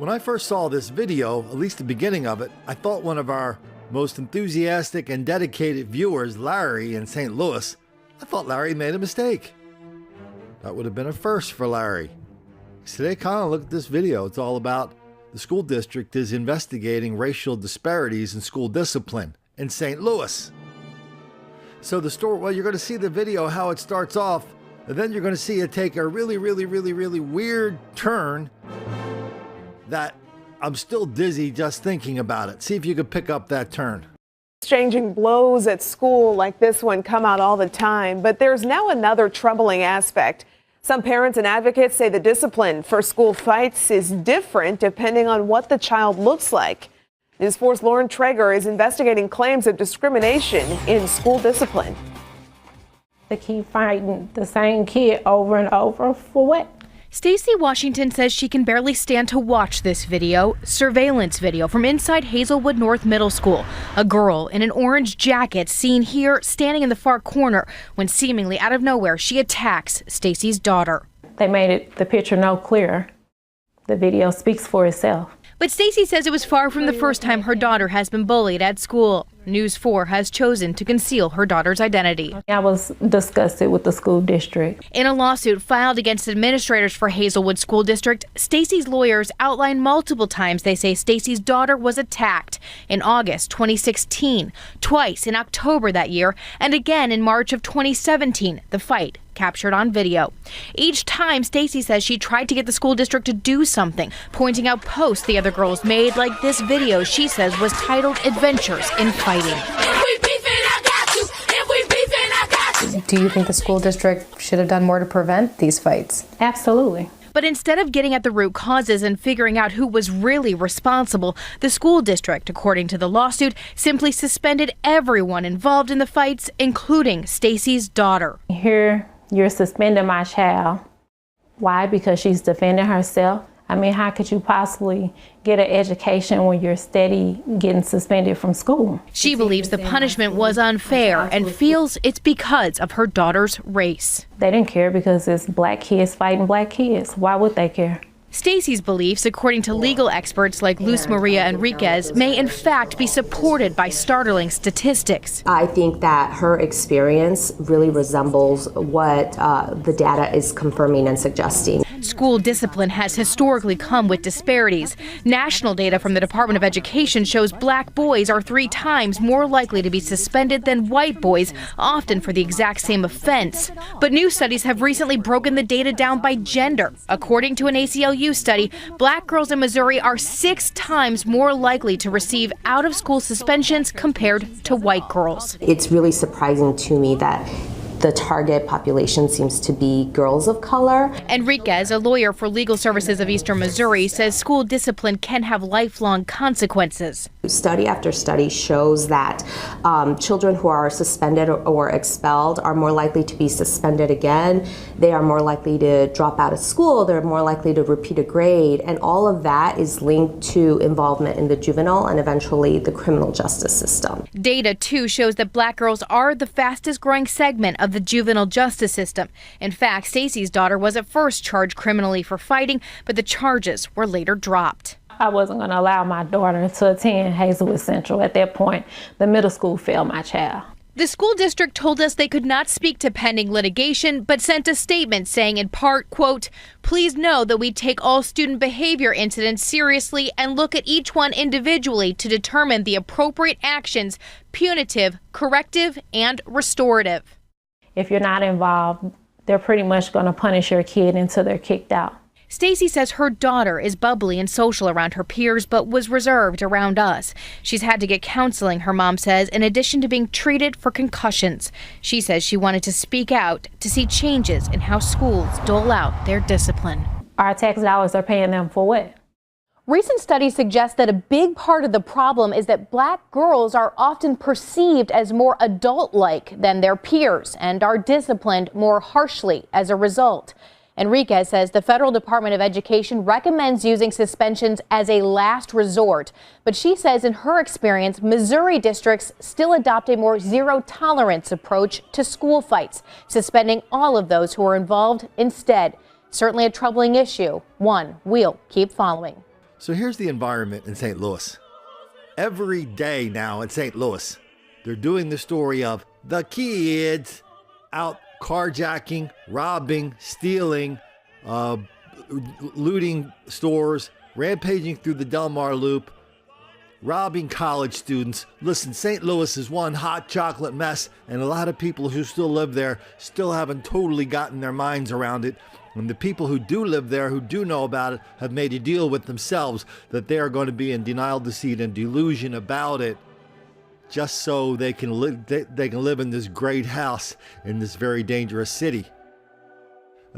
When I first saw this video, at least the beginning of it, I thought one of our most enthusiastic and dedicated viewers, Larry in St. Louis, I thought Larry made a mistake. That would have been a first for Larry. Today, Colin, look at this video. It's all about the school district is investigating racial disparities in school discipline in St. Louis. So the story, well, you're going to see the video, how it starts off, and then you're going to see it take a really weird turn that I'm still dizzy just thinking about it. See if you could pick up that turn. Exchanging blows at school like this one come out all the time, but there's now another troubling aspect. Some parents and advocates say the discipline for school fights is different depending on what the child looks like. News 4's Lauren Traeger is investigating claims of discrimination in school discipline. They keep fighting the same kid over and over for what? Stacy Washington says she can barely stand to watch this video, surveillance video from inside Hazelwood North Middle School. A girl in an orange jacket seen here standing in the far corner when seemingly out of nowhere she attacks Stacy's daughter. They made the picture no clearer. The video speaks for itself. But Stacy says it was far from the first time her daughter has been bullied at school. News 4 has chosen to conceal her daughter's identity. I was disgusted with the school district. In a lawsuit filed against administrators for Hazelwood School District, Stacy's lawyers outline multiple times they say Stacy's daughter was attacked in August 2016, twice in October that year, and again in March of 2017, the fight captured on video. Each time, Stacy says she tried to get the school district to do something, pointing out posts the other girls made, like this video she says was titled Adventures in Fighting. Do you think the school district should have done more to prevent these fights? Absolutely. But instead of getting at the root causes and figuring out who was really responsible, the school district, according to the lawsuit, simply suspended everyone involved in the fights, including Stacy's daughter. Here, you're suspending my child. Why? Because she's defending herself. I mean, how could you possibly get an education when you're steady getting suspended from school? She believes the punishment was unfair and feels it's because of her daughter's race. They didn't care because it's black kids fighting black kids. Why would they care? Stacy's beliefs, according to legal experts like Luz Maria Enriquez, may in fact be supported by startling statistics. I think that her experience really resembles what the data is confirming and suggesting. School discipline has historically come with disparities. National data from the Department of Education shows black boys are 3 times more likely to be suspended than white boys, often for the exact same offense. But new studies have recently broken the data down by gender. According to an ACLU study, black girls in Missouri are 6 times more likely to receive out-of-school suspensions compared to white girls. It's really surprising to me that the target population seems to be girls of color. Enriquez, a lawyer for Legal Services of Eastern Missouri, says school discipline can have lifelong consequences. Study after study shows that children who are suspended or expelled are more likely to be suspended again. They are more likely to drop out of school. They're more likely to repeat a grade. And all of that is linked to involvement in the juvenile and eventually the criminal justice system. Data, too, shows that black girls are the fastest growing segment of the juvenile justice system. In fact, Stacy's daughter was at first charged criminally for fighting, but the charges were later dropped. I wasn't going to allow my daughter to attend Hazelwood Central. At that point, the middle school failed my child. The school district told us they could not speak to pending litigation, but sent a statement saying in part, quote, "Please know that we take all student behavior incidents seriously and look at each one individually to determine the appropriate actions, punitive, corrective, and restorative." If you're not involved, they're pretty much going to punish your kid until they're kicked out. Stacy says her daughter is bubbly and social around her peers, but was reserved around us. She's had to get counseling, her mom says, in addition to being treated for concussions. She says she wanted to speak out to see changes in how schools dole out their discipline. Our tax dollars are paying them for what? Recent studies suggest that a big part of the problem is that black girls are often perceived as more adult-like than their peers and are disciplined more harshly as a result. Enriquez says the Federal Department of Education recommends using suspensions as a last resort, but she says in her experience, Missouri districts still adopt a more zero-tolerance approach to school fights, suspending all of those who are involved instead. Certainly a troubling issue, one we'll keep following. So here's the environment in St. Louis. Every day now in St. Louis, they're doing the story of the kids out carjacking, robbing, stealing, looting stores, rampaging through the Del Mar Loop, robbing college students. Listen, St. Louis is one hot chocolate mess, and a lot of people who still live there still haven't totally gotten their minds around it. And the people who do live there, who do know about it, have made a deal with themselves that they are going to be in denial, deceit, and delusion about it, just so they can live in this great house in this very dangerous city.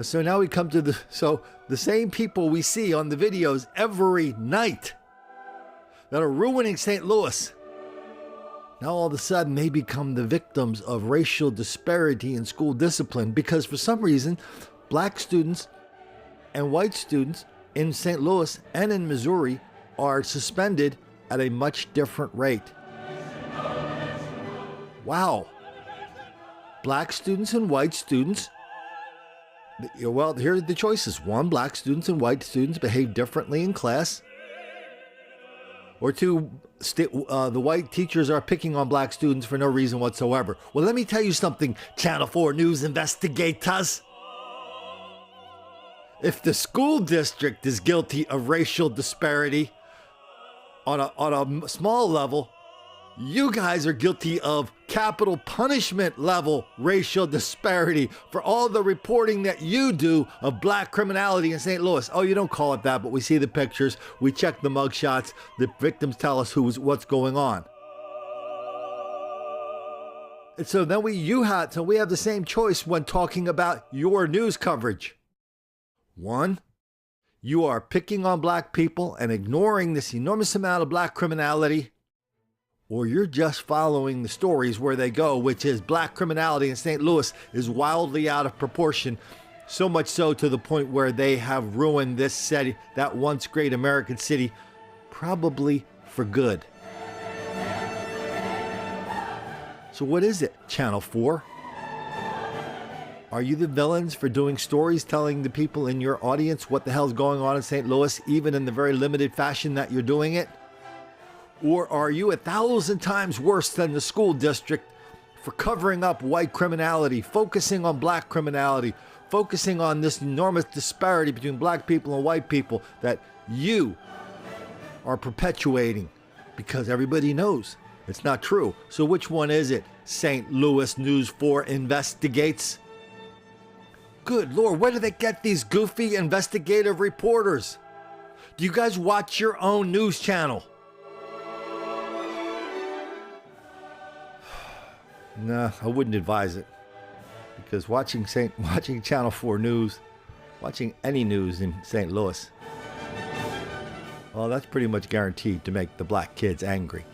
So now we come to the same people we see on the videos every night that are ruining St. Louis. Now all of a sudden they become the victims of racial disparity in school discipline because for some reason black students and white students in St. Louis and in Missouri are suspended at a much different rate. Wow. Black students and white students, well, here are the choices. One, black students and white students behave differently in class. Or two, the white teachers are picking on black students for no reason whatsoever. Well, let me tell you something, Channel 4 News investigators. If the school district is guilty of racial disparity on a small level, you guys are guilty of capital punishment level racial disparity for all the reporting that you do of black criminality in St. Louis. Oh, you don't call it that, but we see the pictures, we check the mugshots, the victims tell us what's going on. And so then we have the same choice when talking about your news coverage. One, you are picking on black people and ignoring this enormous amount of black criminality, or you're just following the stories where they go, which is black criminality in St. Louis is wildly out of proportion, so much so to the point where they have ruined this city, that once great American city, probably for good. So what is it, Channel 4? Are you the villains for doing stories telling the people in your audience what the hell's going on in St. Louis, even in the very limited fashion that you're doing it? Or are you 1,000 times worse than the school district for covering up white criminality, focusing on black criminality, focusing on this enormous disparity between black people and white people that you are perpetuating because everybody knows it's not true? So which one is it? St. Louis News 4 investigates. Good Lord, where do they get these goofy investigative reporters? Do you guys watch your own news channel? No, I wouldn't advise it, because watching Channel 4 News, watching any news in St. Louis, well, that's pretty much guaranteed to make the black kids angry.